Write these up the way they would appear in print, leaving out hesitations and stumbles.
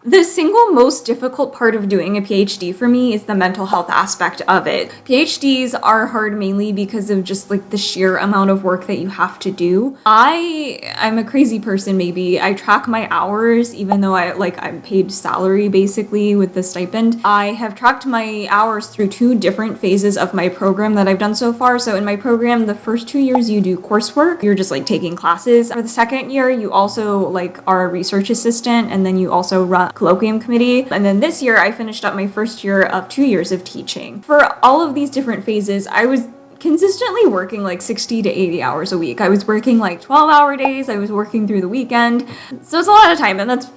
The single most difficult part of doing a PhD for me is the mental health aspect of it. PhDs are hard mainly because of just like the sheer amount of work that you have to do. I'm a crazy person maybe. I track my hours even though I'm paid salary basically with the stipend. I have tracked my hours through 2 different phases of my program that I've done so far. So in my program, the first 2 years you do coursework. You're just like taking classes. For the second year, you also like are a research assistant, and then you also run colloquium committee. And then this year I finished up my first year of 2 years of teaching. For all of these different phases, I was consistently working like 60 to 80 hours a week. I was working like 12-hour days. I was working through the weekend. So it's a lot of time, and that's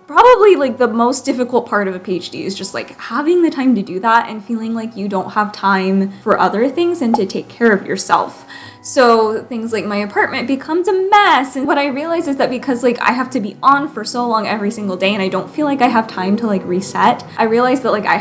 probably like the most difficult part of a PhD is just like having the time to do that and feeling like you don't have time for other things and to take care of yourself. So things like my apartment becomes a mess. And what I realize is that because like I have to be on for so long every single day and I don't feel like I have time to like reset, I realize that like I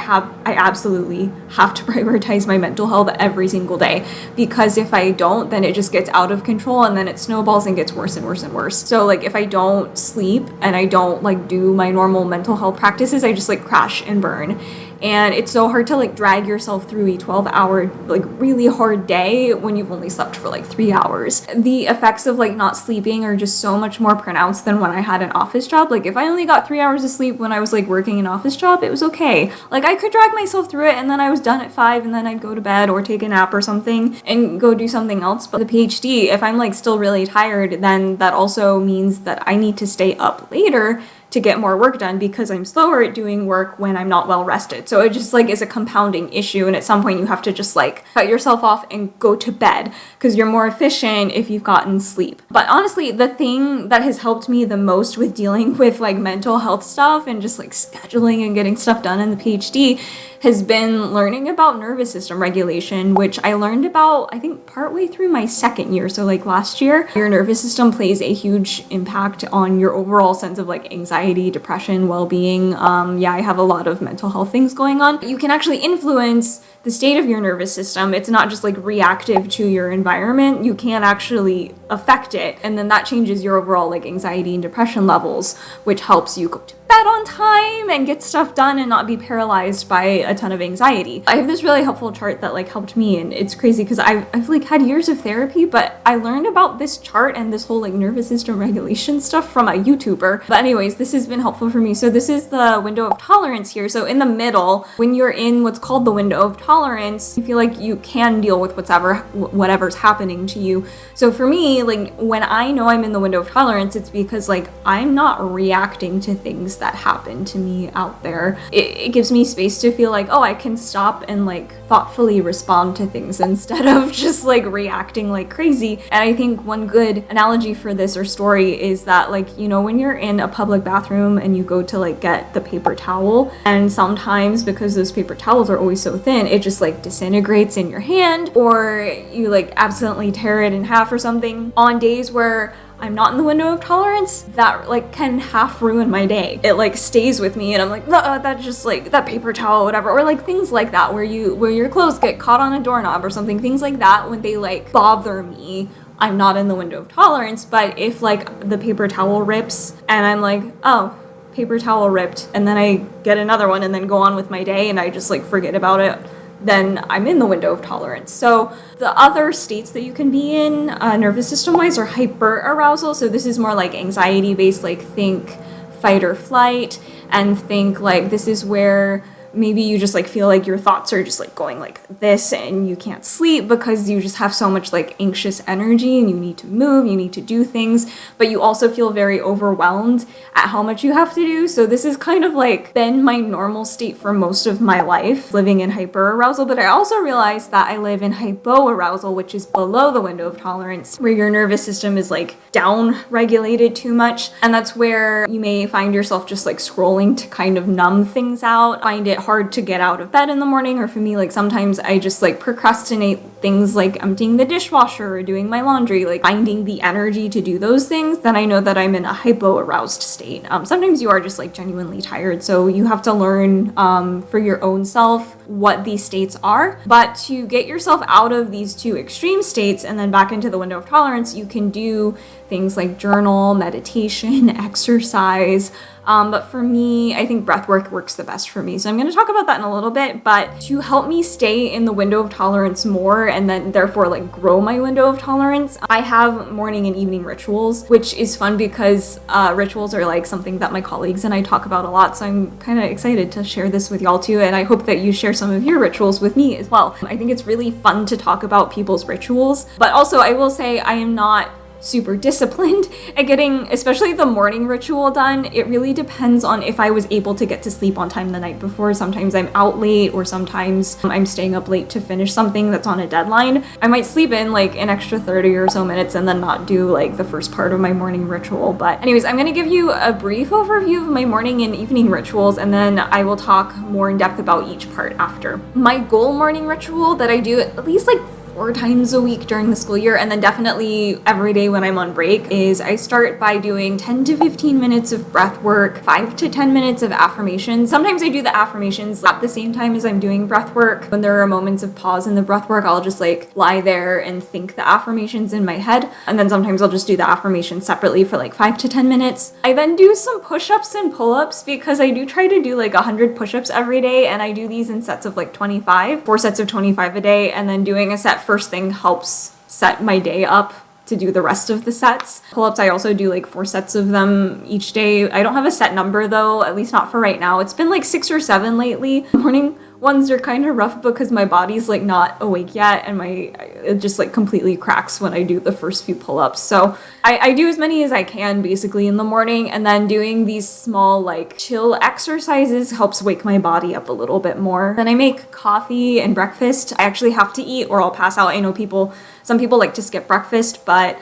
absolutely have to prioritize my mental health every single day, because if I don't, then it just gets out of control and then it snowballs and gets worse and worse and worse. So like if I don't sleep and I don't like do my normal mental health practices, I just like crash and burn. And it's so hard to like drag yourself through a 12-hour like really hard day when you've only slept for like 3 hours. The effects of like not sleeping are just so much more pronounced than when I had an office job. Like if I only got 3 hours of sleep when I was like working an office job, it was okay. Like I could drag myself through it and then I was done at 5 and then I'd go to bed or take a nap or something and go do something else. But the PhD, if I'm like still really tired, then that also means that I need to stay up later to get more work done because I'm slower at doing work when I'm not well rested. So it just like is a compounding issue, and at some point you have to just like cut yourself off and go to bed because you're more efficient if you've gotten sleep. But honestly, the thing that has helped me the most with dealing with like mental health stuff and just like scheduling and getting stuff done in the PhD has been learning about nervous system regulation, which I learned about, I think, partway through my second year. So like last year, your nervous system plays a huge impact on your overall sense of like anxiety, depression, well-being. I have a lot of mental health things going on. You can actually influence the state of your nervous system. It's not just like reactive to your environment. You can actually affect it. And then that changes your overall like anxiety and depression levels, which helps you go to bed on time and get stuff done and not be paralyzed by a ton of anxiety. I have this really helpful chart that like helped me, and it's crazy because I've like had years of therapy, but I learned about this chart and this whole like nervous system regulation stuff from a YouTuber. But anyways, this has been helpful for me. So this is the window of tolerance here. So in the middle, when you're in what's called the window of tolerance, you feel like you can deal with whatever's happening to you. So for me, like when I know I'm in the window of tolerance, it's because like I'm not reacting to things that happen to me out there. It gives me space to feel like, oh, I can stop and like thoughtfully respond to things instead of just like reacting like crazy. And I think one good analogy for this or story is that like, you know, when you're in a public bathroom and you go to like get the paper towel, and sometimes because those paper towels are always so thin, it just like disintegrates in your hand, or you like accidentally tear it in half or something. On days where I'm not in the window of tolerance, that like can half ruin my day. It like stays with me and I'm like, that's just like that paper towel, whatever. Or like things like that where your clothes get caught on a doorknob or something. Things like that, when they like bother me, I'm not in the window of tolerance. But if like the paper towel rips and I'm like, oh, paper towel ripped, and then I get another one and then go on with my day and I just like forget about it, then I'm in the window of tolerance. So the other states that you can be in nervous system wise are hyper arousal. So this is more like anxiety based, like think fight or flight, and think like this is where maybe you just like feel like your thoughts are just like going like this and you can't sleep because you just have so much like anxious energy and you need to move, you need to do things, but you also feel very overwhelmed at how much you have to do. So this is kind of like been my normal state for most of my life, living in hyperarousal. But I also realized that I live in hypoarousal, which is below the window of tolerance, where your nervous system is like down regulated too much. And that's where you may find yourself just like scrolling to kind of numb things out, find it hard to get out of bed in the morning. Or for me, like sometimes I just like procrastinate things like emptying the dishwasher or doing my laundry, like finding the energy to do those things, then I know that I'm in a hypo-aroused state. Sometimes you are just like genuinely tired, so you have to learn for your own self what these states are. But to get yourself out of these two extreme states and then back into the window of tolerance, you can do things like journal, meditation, exercise. But for me, I think breath work works the best for me. So I'm going to talk about that in a little bit, but to help me stay in the window of tolerance more and then therefore like grow my window of tolerance, I have morning and evening rituals, which is fun because rituals are like something that my colleagues and I talk about a lot. So I'm kind of excited to share this with y'all too. And I hope that you share some of your rituals with me as well. I think it's really fun to talk about people's rituals, but also I will say I am not super disciplined at getting, especially the morning ritual done. It really depends on if I was able to get to sleep on time the night before. Sometimes I'm out late or sometimes I'm staying up late to finish something that's on a deadline. I might sleep in like an extra 30 or so minutes and then not do like the first part of my morning ritual. But anyways, I'm going to give you a brief overview of my morning and evening rituals, and then I will talk more in depth about each part after. My goal morning ritual that I do at least like 4 times a week during the school year, and then definitely every day when I'm on break, is I start by doing 10 to 15 minutes of breath work, 5 to 10 minutes of affirmations. Sometimes I do the affirmations at the same time as I'm doing breath work. When there are moments of pause in the breath work, I'll just like lie there and think the affirmations in my head. And then sometimes I'll just do the affirmations separately for like 5 to 10 minutes. I then do some push-ups and pull-ups because I do try to do like 100 push-ups every day, and I do these in sets of like 25, 4 sets of 25 a day, and then doing a set first thing helps set my day up to do the rest of the sets. Pull-ups, I also do like 4 sets of them each day. I don't have a set number though, at least not for right now. It's been like 6 or 7 lately. Morning ones are kind of rough because my body's like not awake yet, and it just like completely cracks when I do the first few pull-ups. So I do as many as I can basically in the morning, and then doing these small like chill exercises helps wake my body up a little bit more. Then I make coffee and breakfast. I actually have to eat or I'll pass out. I know some people like to skip breakfast, but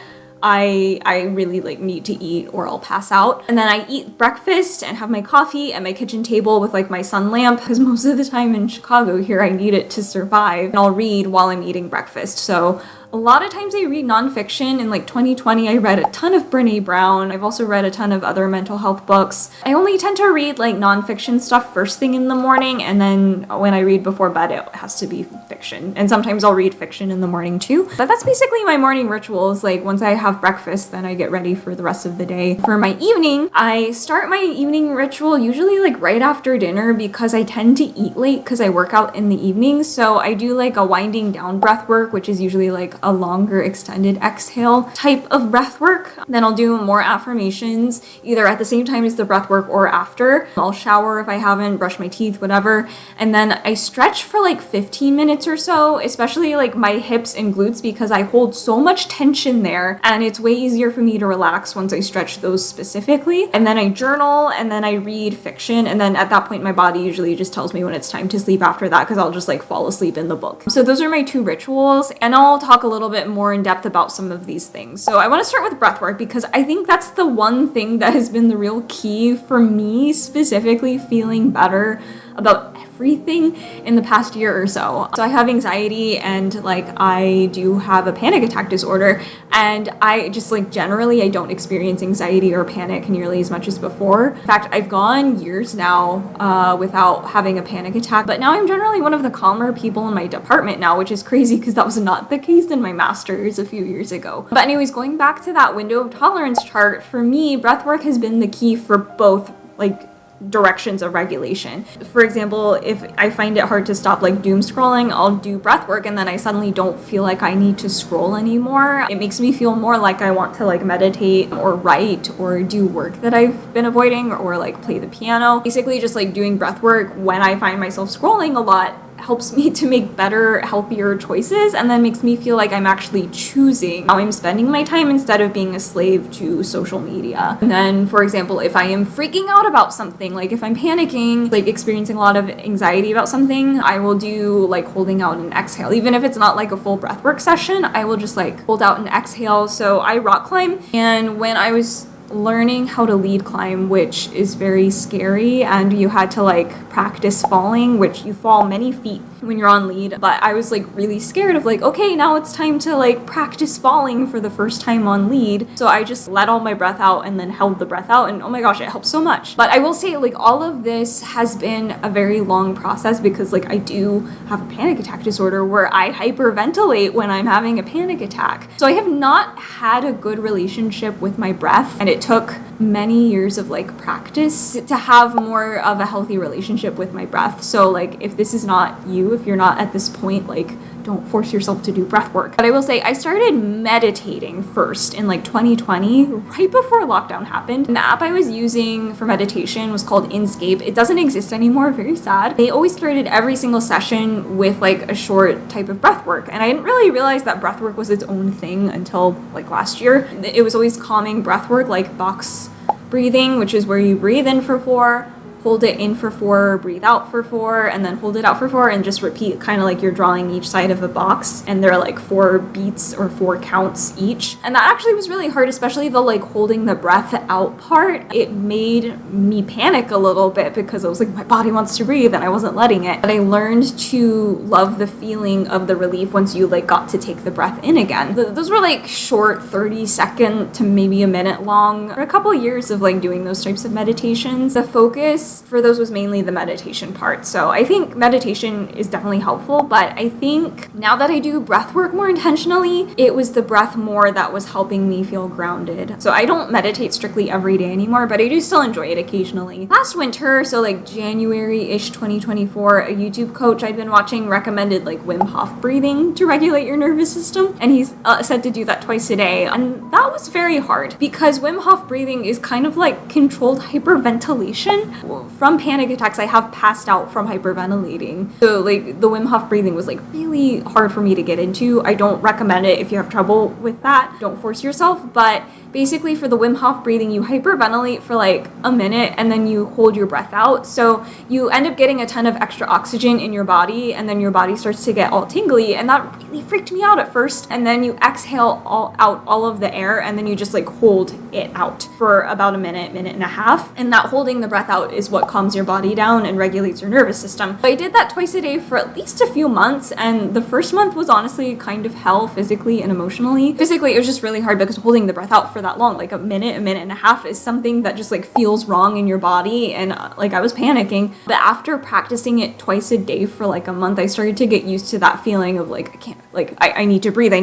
I really like need to eat or I'll pass out. And then I eat breakfast and have my coffee at my kitchen table with like my sun lamp, because most of the time in Chicago here I need it to survive. And I'll read while I'm eating breakfast. So a lot of times I read nonfiction. In like 2020, I read a ton of Brené Brown. I've also read a ton of other mental health books. I only tend to read like nonfiction stuff first thing in the morning, and then when I read before bed, it has to be fiction. And sometimes I'll read fiction in the morning too. But that's basically my morning rituals. Like once I have breakfast, then I get ready for the rest of the day. For my evening, I start my evening ritual usually like right after dinner because I tend to eat late because I work out in the evening. So I do like a winding down breath work, which is usually like a longer extended exhale type of breath work. Then I'll do more affirmations either at the same time as the breath work or after. I'll shower if I haven't, brush my teeth, whatever. And then I stretch for like 15 minutes or so, especially like my hips and glutes because I hold so much tension there, and it's way easier for me to relax once I stretch those specifically. And then I journal, and then I read fiction, and then at that point my body usually just tells me when it's time to sleep after that because I'll just like fall asleep in the book. So those are my 2 rituals, and I'll talk a little bit more in depth about some of these things. So I want to start with breathwork because I think that's the one thing that has been the real key for me, specifically feeling better about everything in the past year or so. So I have anxiety, and like I do have a panic attack disorder, and I just like generally I don't experience anxiety or panic nearly as much as before. In fact, I've gone years now without having a panic attack, but now I'm generally one of the calmer people in my department now, which is crazy because that was not the case in my master's a few years ago. But anyways, going back to that window of tolerance chart, for me, breathwork has been the key for both like directions of regulation. For example, if I find it hard to stop like doom scrolling, I'll do breath work, and then I suddenly don't feel like I need to scroll anymore. It makes me feel more like I want to like meditate or write or do work that I've been avoiding, or like play the piano. Basically just like doing breath work when I find myself scrolling a lot helps me to make better, healthier choices, and then makes me feel like I'm actually choosing how I'm spending my time instead of being a slave to social media. And then, for example, if I am freaking out about something, like if I'm panicking, like experiencing a lot of anxiety about something, I will do like holding out an exhale. Even if it's not like a full breathwork session, I will just like hold out an exhale. So I rock climb, and when I was learning how to lead climb, which is very scary, and you had to like practice falling, which you fall many feet when you're on lead. But I was like really scared of like, okay, now it's time to like practice falling for the first time on lead. So I just let all my breath out and then held the breath out, and oh my gosh, it helped so much. But I will say like all of this has been a very long process because like I do have a panic attack disorder where I hyperventilate when I'm having a panic attack. So I have not had a good relationship with my breath, and it took many years of like practice to have more of a healthy relationship with my breath. So like if this is not you, if you're not at this point, like don't force yourself to do breath work. But I will say I started meditating first in like 2020, right before lockdown happened. And the app I was using for meditation was called Inscape. It doesn't exist anymore, very sad. They always started every single session with like a short type of breath work. And I didn't really realize that breath work was its own thing until like last year. It was always calming breath work, like box breathing, which is where you breathe in for 4, hold it in for 4, breathe out for 4, and then hold it out for 4, and just repeat, kind of like you're drawing each side of a box, and there are like 4 beats or 4 counts each. And that actually was really hard, especially the like holding the breath out part. It made me panic a little bit because I was like, my body wants to breathe and I wasn't letting it. But I learned to love the feeling of the relief once you like got to take the breath in again. Those were like short 30-second to maybe a minute long, for a couple years of like doing those types of meditations. The focus for those was mainly the meditation part. So I think meditation is definitely helpful, but I think now that I do breath work more intentionally, it was the breath more that was helping me feel grounded. So I don't meditate strictly every day anymore, but I do still enjoy it occasionally. Last winter, so like January-ish 2024, a YouTube coach I'd been watching recommended like Wim Hof breathing to regulate your nervous system, and he's said to do that twice a day, and that was very hard because Wim Hof breathing is kind of like controlled hyperventilation. From panic attacks, I have passed out from hyperventilating. So like the Wim Hof breathing was like really hard for me to get into. I don't recommend it if you have trouble with that. Don't force yourself. But basically for the Wim Hof breathing, you hyperventilate for like a minute and then you hold your breath out. So you end up getting a ton of extra oxygen in your body, and then your body starts to get all tingly, and that really freaked me out at first. And then you exhale out all of the air, and then you just like hold it out for about a minute and a half. And that holding the breath out is what calms your body down and regulates your nervous system. I did that twice a day for at least a few months, and the first month was honestly kind of hell physically and emotionally. Physically, it was just really hard because holding the breath out for that long, like a minute and a half, is something that just like feels wrong in your body, and like I was panicking. But after practicing it twice a day for like a month, I started to get used to that feeling of like, I can't, like I need to breathe.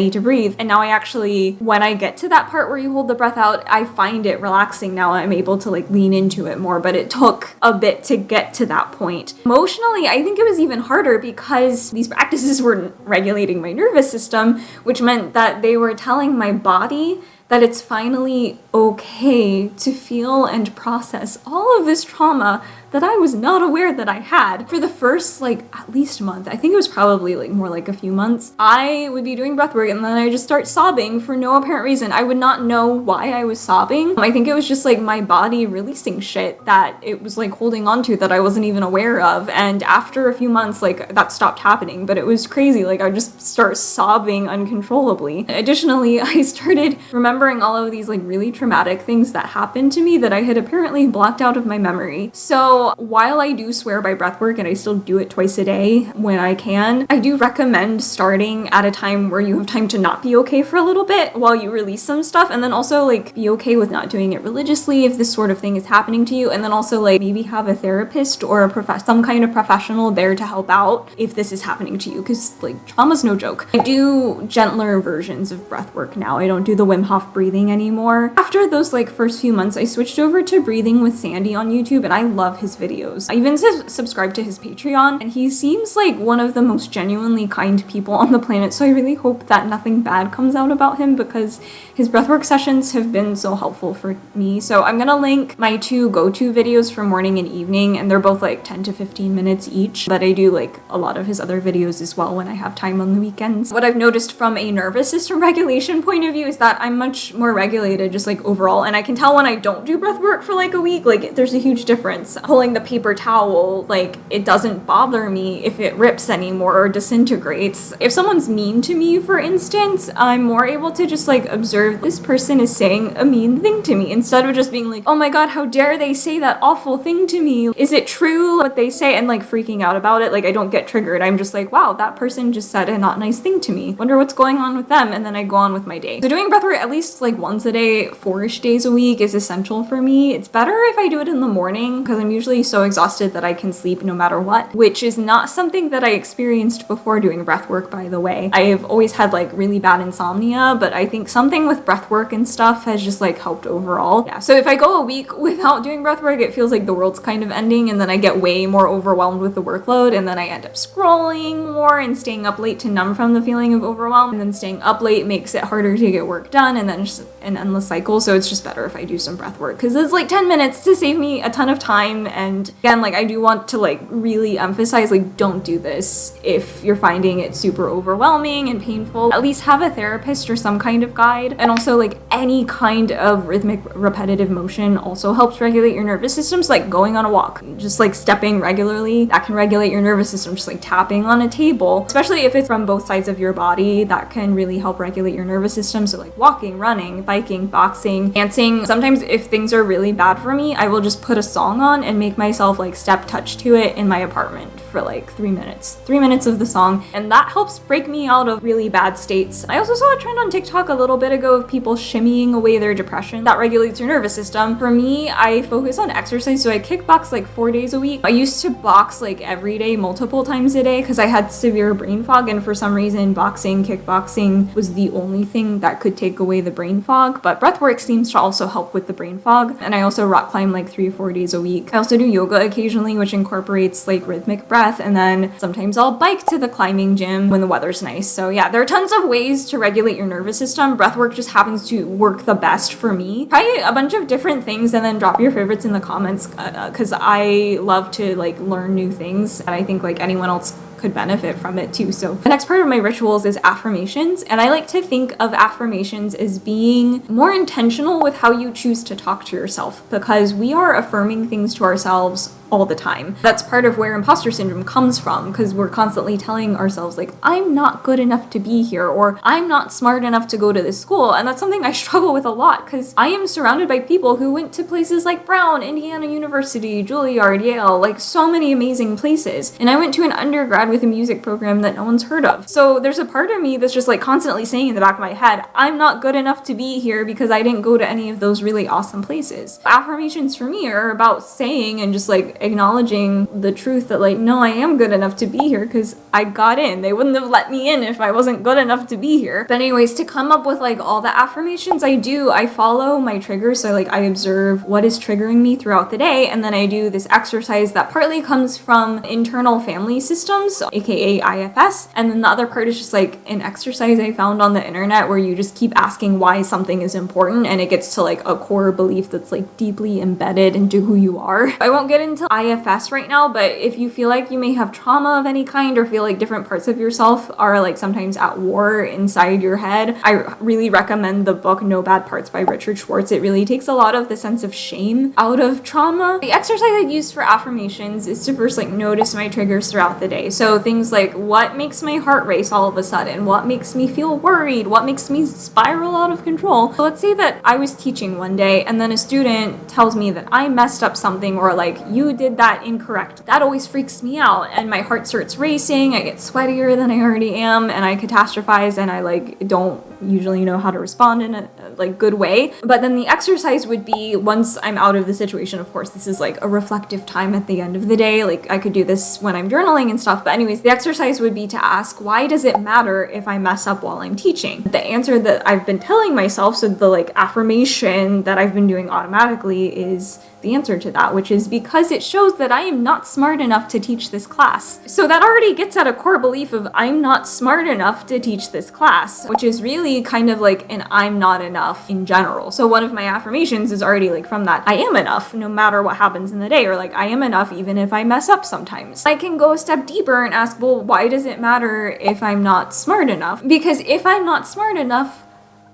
And now I actually, when I get to that part where you hold the breath out, I find it relaxing now. I'm able to like lean into it more, but it took a bit to get to that point. Emotionally, I think it was even harder because these practices were regulating my nervous system, which meant that they were telling my body that it's finally okay to feel and process all of this trauma that I was not aware that I had. For the first like at least month, I think it was probably like more like a few months, I would be doing breath work and then I just start sobbing for no apparent reason. I would not know why I was sobbing. I think it was just like my body releasing shit that it was like holding on to that I wasn't even aware of. And after a few months, like that stopped happening, but it was crazy. Like I would just start sobbing uncontrollably. Additionally, I started remembering all of these like really traumatic things that happened to me that I had apparently blocked out of my memory. So while I do swear by breathwork and I still do it twice a day when I can, I do recommend starting at a time where you have time to not be okay for a little bit while you release some stuff, and then also like be okay with not doing it religiously if this sort of thing is happening to you, and then also like maybe have a therapist or some kind of professional there to help out if this is happening to you, because like trauma's no joke. I do gentler versions of breathwork now. I don't do the Wim Hof breathing anymore. After those like first few months, I switched over to Breathing with Sandy on YouTube, and I love his videos. I even subscribe to his Patreon, and he seems like one of the most genuinely kind people on the planet, so I really hope that nothing bad comes out about him because his breathwork sessions have been so helpful for me. So I'm gonna link my 2 go-to videos for morning and evening, and they're both like 10 to 15 minutes each, but I do like a lot of his other videos as well when I have time on the weekends. What I've noticed from a nervous system regulation point of view is that I'm much more regulated just like overall, and I can tell when I don't do breathwork for like a week, like there's a huge difference. pulling the paper towel, like, it doesn't bother me if it rips anymore or disintegrates. If someone's mean to me, for instance, I'm more able to just like observe this person is saying a mean thing to me instead of just being like, oh my god, how dare they say that awful thing to me? Is it true what they say? And like freaking out about it. Like, I don't get triggered. I'm just like, wow, that person just said a not nice thing to me. Wonder what's going on with them. And then I go on with my day. So doing breathwork at least like once a day, 4-ish days a week is essential for me. It's better if I do it in the morning because I'm usually so exhausted that I can sleep no matter what, which is not something that I experienced before doing breathwork, by the way. I have always had like really bad insomnia, but I think something with breathwork and stuff has just like helped overall. Yeah, so if I go a week without doing breathwork, it feels like the world's kind of ending, and then I get way more overwhelmed with the workload, and then I end up scrolling more and staying up late to numb from the feeling of overwhelm, and then staying up late makes it harder to get work done, and then just an endless cycle. So it's just better if I do some breathwork because it's like 10 minutes to save me a ton of time. And again, like, I do want to like really emphasize, like, don't do this if you're finding it super overwhelming and painful. At least have a therapist or some kind of guide. And also, like, any kind of rhythmic repetitive motion also helps regulate your nervous system. So like going on a walk, just like stepping regularly, that can regulate your nervous system. Just like tapping on a table, especially if it's from both sides of your body, that can really help regulate your nervous system. So like walking, running, biking, boxing, dancing. Sometimes if things are really bad for me, I will just put a song on and make myself like step touch to it in my apartment for like 3 minutes. 3 minutes of the song, and that helps break me out of really bad states. I also saw a trend on TikTok a little bit ago of people shimmying away their depression. That regulates your nervous system. For me, I focus on exercise, so I kickbox like 4 days a week. I used to box like every day, multiple times a day, because I had severe brain fog, and for some reason boxing, kickboxing was the only thing that could take away the brain fog. But breathwork seems to also help with the brain fog. And I also rock climb like 3 or 4 days a week. I also do yoga occasionally, which incorporates like rhythmic breath, and then sometimes I'll bike to the climbing gym when the weather's nice. So yeah, there are tons of ways to regulate your nervous system. Breathwork just happens to work the best for me. Try a bunch of different things and then drop your favorites in the comments, because I love to like learn new things, and I think like anyone else could benefit from it too. So the next part of my rituals is affirmations, and I like to think of affirmations as being more intentional with how you choose to talk to yourself, because we are affirming things to ourselves all the time. That's part of where imposter syndrome comes from, because we're constantly telling ourselves like, I'm not good enough to be here, or I'm not smart enough to go to this school. And that's something I struggle with a lot, because I am surrounded by people who went to places like Brown, Indiana University, Juilliard, Yale, like so many amazing places. And I went to an undergrad with a music program that no one's heard of. So there's a part of me that's just like constantly saying in the back of my head, I'm not good enough to be here because I didn't go to any of those really awesome places. Affirmations for me are about saying and just like acknowledging the truth that like, no, I am good enough to be here because I got in. They wouldn't have let me in if I wasn't good enough to be here. But anyways, to come up with like all the affirmations I do, I follow my triggers. So like I observe what is triggering me throughout the day, and then I do this exercise that partly comes from internal family systems, aka IFS, and then the other part is just like an exercise I found on the internet where you just keep asking why something is important, and it gets to like a core belief that's like deeply embedded into who you are. I won't get into IFS right now, but if you feel like you may have trauma of any kind or feel like different parts of yourself are like sometimes at war inside your head, I really recommend the book No Bad Parts by Richard Schwartz. It really takes a lot of the sense of shame out of trauma. The exercise I use for affirmations is to first like notice my triggers throughout the day. So things like, what makes my heart race all of a sudden? What makes me feel worried? What makes me spiral out of control? So let's say that I was teaching one day and then a student tells me that I messed up something, or like, you did that incorrect. That always freaks me out, and my heart starts racing. I get sweatier than I already am, and I catastrophize, and I like don't usually know how to respond in a like good way. But then the exercise would be, once I'm out of the situation, of course this is like a reflective time at the end of the day, like I could do this when I'm journaling and stuff, but anyways, the exercise would be to ask, why does it matter if I mess up while I'm teaching? The answer that I've been telling myself, so the like affirmation that I've been doing automatically, is the answer to that, which is because it shows that I am not smart enough to teach this class. So that already gets at a core belief of I'm not smart enough to teach this class, which is really kind of like an I'm not enough in general. So one of my affirmations is already like from that, I am enough no matter what happens in the day, or like I am enough even if I mess up sometimes. I can go a step deeper and ask, well, why does it matter if I'm not smart enough? Because if I'm not smart enough,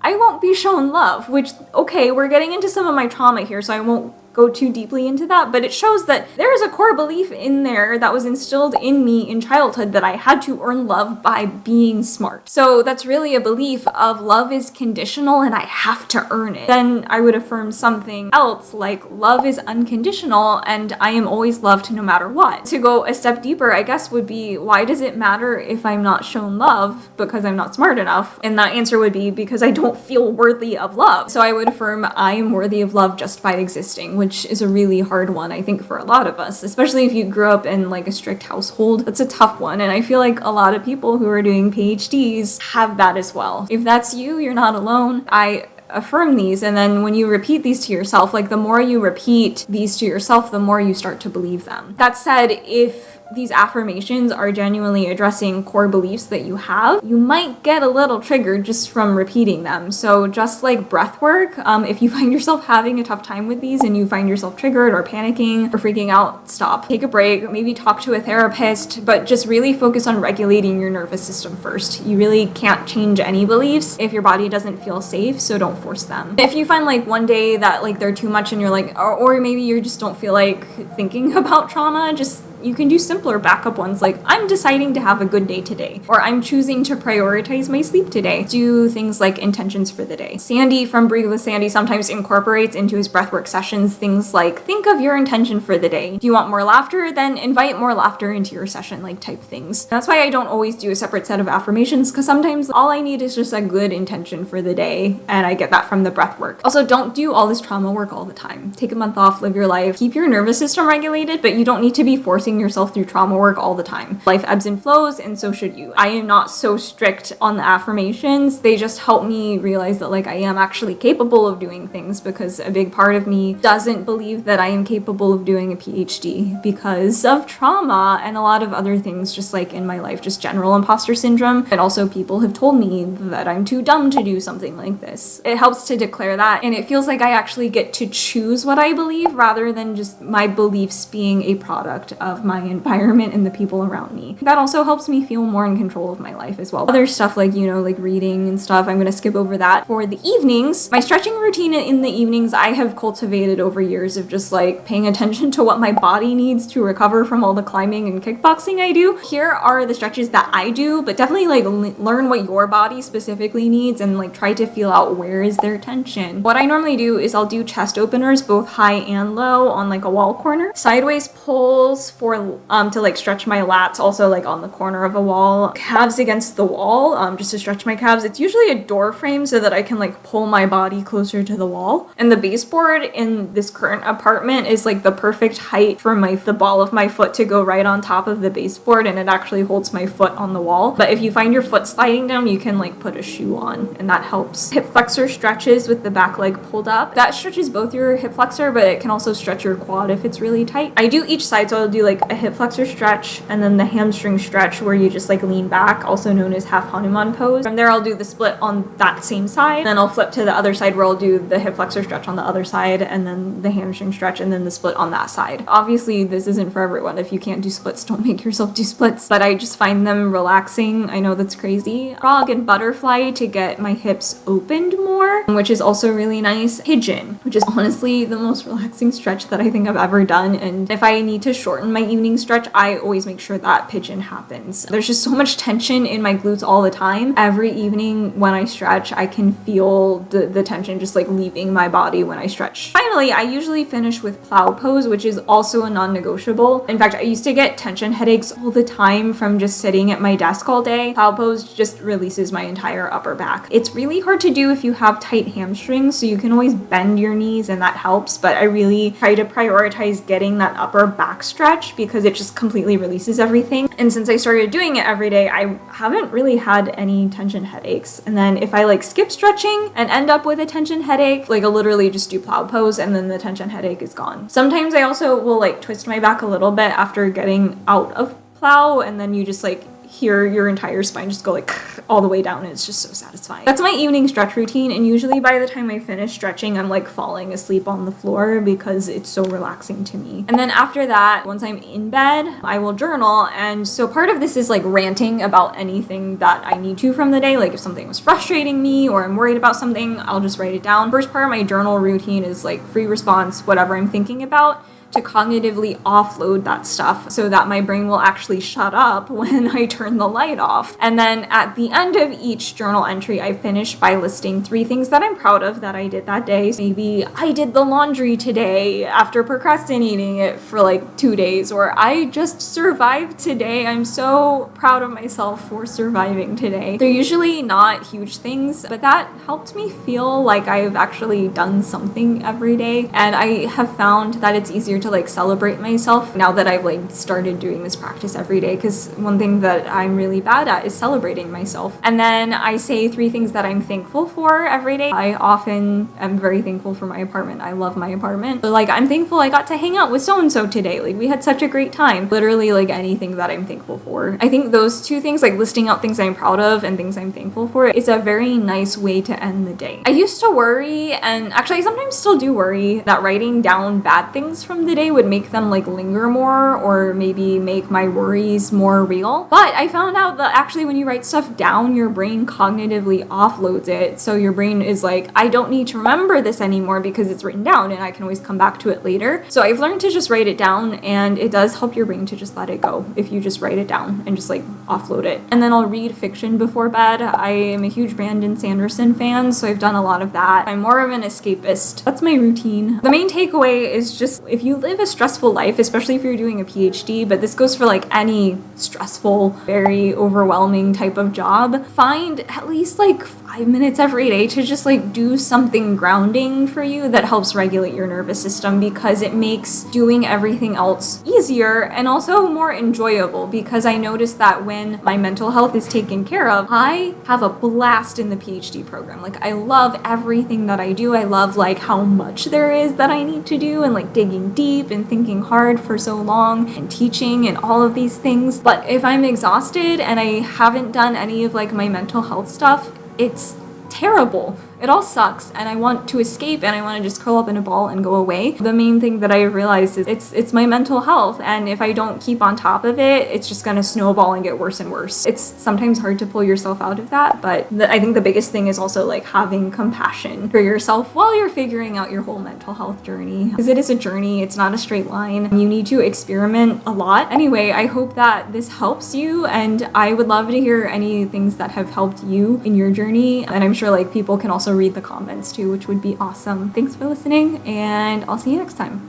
I won't be shown love, which, okay, we're getting into some of my trauma here, so I won't go too deeply into that, but it shows that there is a core belief in there that was instilled in me in childhood that I had to earn love by being smart. So that's really a belief of love is conditional and I have to earn it. Then I would affirm something else like love is unconditional and I am always loved no matter what. To go a step deeper, I guess, would be, why does it matter if I'm not shown love because I'm not smart enough? And that answer would be because I don't feel worthy of love. So I would affirm I am worthy of love just by existing, which is a really hard one, I think, for a lot of us, especially if you grew up in like a strict household. That's a tough one. And I feel like a lot of people who are doing PhDs have that as well. If that's you, you're not alone. I affirm these, and then when you repeat these to yourself, like the more you repeat these to yourself, the more you start to believe them. That said, if these affirmations are genuinely addressing core beliefs that you have, you might get a little triggered just from repeating them. So just like breath work, if you find yourself having a tough time with these and you find yourself triggered or panicking or freaking out, stop. Take a break, maybe talk to a therapist, but just really focus on regulating your nervous system first. You really can't change any beliefs if your body doesn't feel safe, so don't force them. If you find like one day that like they're too much and you're like, or maybe you just don't feel like thinking about trauma, just you can do simpler backup ones like I'm deciding to have a good day today, or I'm choosing to prioritize my sleep today. Do things like intentions for the day. Sandy from Breathe with Sandy sometimes incorporates into his breathwork sessions things like, think of your intention for the day. Do you want more laughter? Then invite more laughter into your session, like type things. That's why I don't always do a separate set of affirmations, because sometimes all I need is just a good intention for the day, and I get that from the breathwork. Also, don't do all this trauma work all the time. Take a month off, live your life, keep your nervous system regulated, but you don't need to be forcing yourself through trauma work all the time. Life ebbs and flows, and so should you. I am not so strict on the affirmations. They just help me realize that like I am actually capable of doing things, because a big part of me doesn't believe that I am capable of doing a PhD because of trauma and a lot of other things just like in my life, just general imposter syndrome. And also people have told me that I'm too dumb to do something like this. It helps to declare that, and it feels like I actually get to choose what I believe rather than just my beliefs being a product of my environment and the people around me. That also helps me feel more in control of my life as well. Other stuff like, you know, like reading and stuff, I'm gonna skip over that. For the evenings, my stretching routine in the evenings I have cultivated over years of just like paying attention to what my body needs to recover from all the climbing and kickboxing I do. Here are the stretches that I do, but definitely like learn what your body specifically needs and like try to feel out where is their tension. What I normally do is I'll do chest openers, both high and low, on like a wall corner. Sideways pulls for to like stretch my lats, also like on the corner of a wall. Calves against the wall, just to stretch my calves. It's usually a door frame so that I can like pull my body closer to the wall. And the baseboard in this current apartment is like the perfect height for the ball of my foot to go right on top of the baseboard, and it actually holds my foot on the wall. But if you find your foot sliding down, you can like put a shoe on, and that helps. Hip flexor stretches with the back leg pulled up. That stretches both your hip flexor, but it can also stretch your quad if it's really tight. I do each side, so I'll do like a hip flexor stretch and then the hamstring stretch where you just like lean back, also known as half Hanuman pose. From there I'll do the split on that same side, then I'll flip to the other side where I'll do the hip flexor stretch on the other side and then the hamstring stretch and then the split on that side. Obviously this isn't for everyone. If you can't do splits, don't make yourself do splits, but I just find them relaxing. I know that's crazy. Frog and butterfly to get my hips opened more, which is also really nice. Pigeon, which is honestly the most relaxing stretch that I think I've ever done, and if I need to shorten my evening stretch, I always make sure that pigeon happens. There's just so much tension in my glutes all the time. Every evening when I stretch, I can feel the tension just like leaving my body when I stretch. Finally, I usually finish with plow pose, which is also a non-negotiable. In fact, I used to get tension headaches all the time from just sitting at my desk all day. Plow pose just releases my entire upper back. It's really hard to do if you have tight hamstrings, so you can always bend your knees and that helps, but I really try to prioritize getting that upper back stretch because it just completely releases everything. And since I started doing it every day, I haven't really had any tension headaches. And then if I like skip stretching and end up with a tension headache, like I'll literally just do plow pose and then the tension headache is gone. Sometimes I also will like twist my back a little bit after getting out of plow, and then you just like hear your entire spine just go like all the way down, and it's just so satisfying. That's my evening stretch routine, and usually by the time I finish stretching, I'm like falling asleep on the floor because it's so relaxing to me. And then after that, once I'm in bed, I will journal. And so part of this is like ranting about anything that I need to from the day. Like if something was frustrating me or I'm worried about something, I'll just write it down. First part of my journal routine is like free response, whatever I'm thinking about, to cognitively offload that stuff so that my brain will actually shut up when I turn the light off. And then at the end of each journal entry, I finish by listing 3 things that I'm proud of that I did that day. So maybe I did the laundry today after procrastinating it for like 2 days, or I just survived today. I'm so proud of myself for surviving today. They're usually not huge things, but that helped me feel like I've actually done something every day. And I have found that it's easier to like celebrate myself now that I've like started doing this practice every day, because one thing that I'm really bad at is celebrating myself. And then I say 3 things that I'm thankful for every day. I often am very thankful for my apartment. I love my apartment. So like I'm thankful I got to hang out with so-and-so today. Like we had such a great time. Literally like anything that I'm thankful for. I think those 2 things, like listing out things I'm proud of and things I'm thankful for, is a very nice way to end the day. I used to worry, and actually I sometimes still do worry, that writing down bad things from the day would make them like linger more, or maybe make my worries more real. But I found out that actually when you write stuff down, your brain cognitively offloads it. So your brain is like, I don't need to remember this anymore because it's written down and I can always come back to it later. So I've learned to just write it down, and it does help your brain to just let it go if you just write it down and just like offload it. And then I'll read fiction before bed. I am a huge Brandon Sanderson fan, so I've done a lot of that. I'm more of an escapist. That's my routine. The main takeaway is just, if you live a stressful life, especially if you're doing a PhD, but this goes for like any stressful, very overwhelming type of job, find at least like 5 minutes every day to just like do something grounding for you that helps regulate your nervous system, because it makes doing everything else easier and also more enjoyable. Because I noticed that when my mental health is taken care of, I have a blast in the PhD program. Like I love everything that I do. I love like how much there is that I need to do, and like digging deep and thinking hard for so long and teaching and all of these things. But if I'm exhausted and I haven't done any of like my mental health stuff, it's terrible. It all sucks, and I want to escape, and I want to just curl up in a ball and go away. The main thing that I realized is it's my mental health, and if I don't keep on top of it, it's just going to snowball and get worse and worse. It's sometimes hard to pull yourself out of that, but I think the biggest thing is also like having compassion for yourself while you're figuring out your whole mental health journey, because it is a journey. It's not a straight line. You need to experiment a lot. Anyway, I hope that this helps you, and I would love to hear any things that have helped you in your journey, and I'm sure like people can also read the comments too, which would be awesome. Thanks for listening, and I'll see you next time.